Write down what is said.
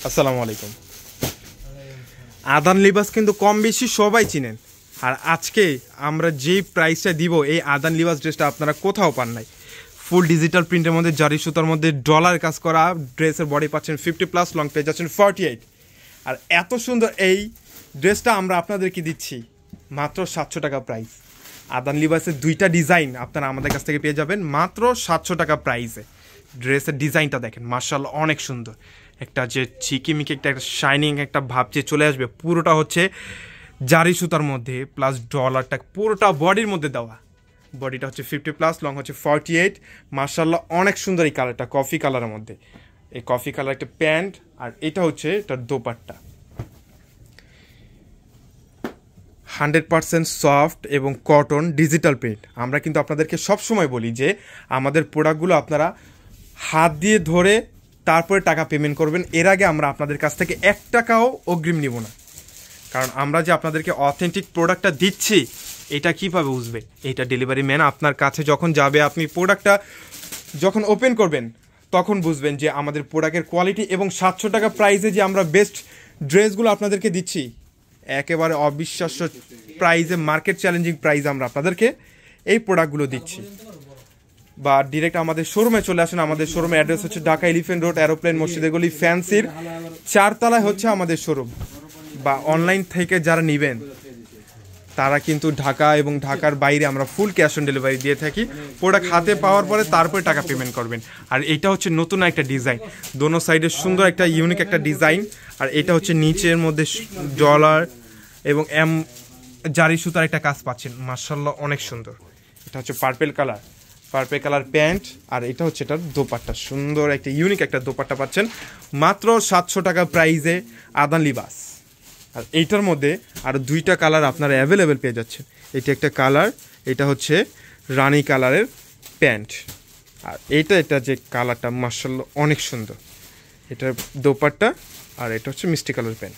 আসসালামু আলাইকুম। আদান লিবাস কিন্তু কম বেশি সবাই চিনেন, আর আজকে আমরা যেই প্রাইসটা দিব এই আদান লিবাস ড্রেসটা আপনারা কোথাও পান নাই। ফুল ডিজিটাল প্রিন্টের মধ্যে জারি সুতার মধ্যে ডলার কাজ করা ড্রেসের বডি পাচ্ছেন 50+, লং পেয়ে যাচ্ছেন 48। আর এত সুন্দর এই ড্রেসটা আমরা আপনাদেরকে দিচ্ছি মাত্র 700 টাকা প্রাইস। আদান লিবাসের দুইটা ডিজাইন আপনারা আমাদের কাছ থেকে পেয়ে যাবেন মাত্র 700 টাকা প্রাইসে। ড্রেসের ডিজাইনটা দেখেন, মাশাআল্লাহ অনেক সুন্দর। একটা যে চিকিমিকি একটা শাইনিং একটা ভাব যে চলে আসবে, পুরোটা হচ্ছে জারি সুতার মধ্যে প্লাস ডলারটা পুরোটা বডির মধ্যে দেওয়া। বডিটা হচ্ছে 50+, লং হচ্ছে 48। মাশাআল্লাহ অনেক সুন্দর এই কালারটা, কফি কালারের মধ্যে। এই কফি কালার একটা প্যান্ট, আর এটা হচ্ছে এটার দোপাট্টা। 100% সফট এবং কটন ডিজিটাল প্রিন্ট। আমরা কিন্তু আপনাদেরকে সবসময় বলি যে আমাদের প্রোডাক্টগুলো আপনারা হাত দিয়ে ধরে তারপরে টাকা পেমেন্ট করবেন, এর আগে আমরা আপনাদের কাছ থেকে 1 টাকাও অগ্রিম নিব না। কারণ আমরা যে আপনাদেরকে অথেন্টিক প্রোডাক্টটা দিচ্ছি এটা কীভাবে বুঝবে? এইটা ডেলিভারি ম্যান আপনার কাছে যখন যাবে, আপনি প্রোডাক্টটা যখন ওপেন করবেন তখন বুঝবেন যে আমাদের প্রোডাক্টের কোয়ালিটি। এবং 700 টাকা প্রাইসে যে আমরা বেস্ট ড্রেসগুলো আপনাদেরকে দিচ্ছি, একেবারে অবিশ্বাস্য প্রাইসে, মার্কেট চ্যালেঞ্জিং প্রাইসে আমরা আপনাদেরকে এই প্রোডাক্টগুলো দিচ্ছি। বা ডিরেক্ট আমাদের শোরুমে চলে আসেন। আমাদের শোরুমের অ্যাড্রেস হচ্ছে ঢাকা এলিফ্যান্ট রোড, এরোপ্লেন মসজিদের গলি, ফ্যান্সির 4 তলায় হচ্ছে আমাদের শোরুম। বা অনলাইন থেকে যারা নেবেন তারা কিন্তু ঢাকা এবং ঢাকার বাইরে আমরা ফুল ক্যাশ অন ডেলিভারি দিয়ে থাকি। প্রোডাক্ট হাতে পাওয়ার পরে তারপরে টাকা পেমেন্ট করবেন। আর এটা হচ্ছে নতুন একটা ডিজাইন, দোনো সাইডে সুন্দর একটা ইউনিক একটা ডিজাইন। আর এটা হচ্ছে নিচের মধ্যে ডলার এবং জারি সুতার একটা কাজ পাচ্ছেন, মাশাআল্লাহ অনেক সুন্দর। এটা হচ্ছে পার্পেল কালার প্যান্ট, আর এটা হচ্ছে এটার দোপাট্টা। সুন্দর একটা ইউনিক একটা দোপাট্টা পাচ্ছেন মাত্র 700 টাকা প্রাইসে আদান লিবাস। আর এইটার মধ্যে আরও 2টা কালার আপনারা অ্যাভেলেবেল পেয়ে যাচ্ছেন। এটা একটা কালার, এটা হচ্ছে রানী কালারের প্যান্ট। আর এটা যে কালারটা মাশাআল্লাহ অনেক সুন্দর, এটার দোপাট্টা। আর এটা হচ্ছে মিষ্টি কালার প্যান্ট।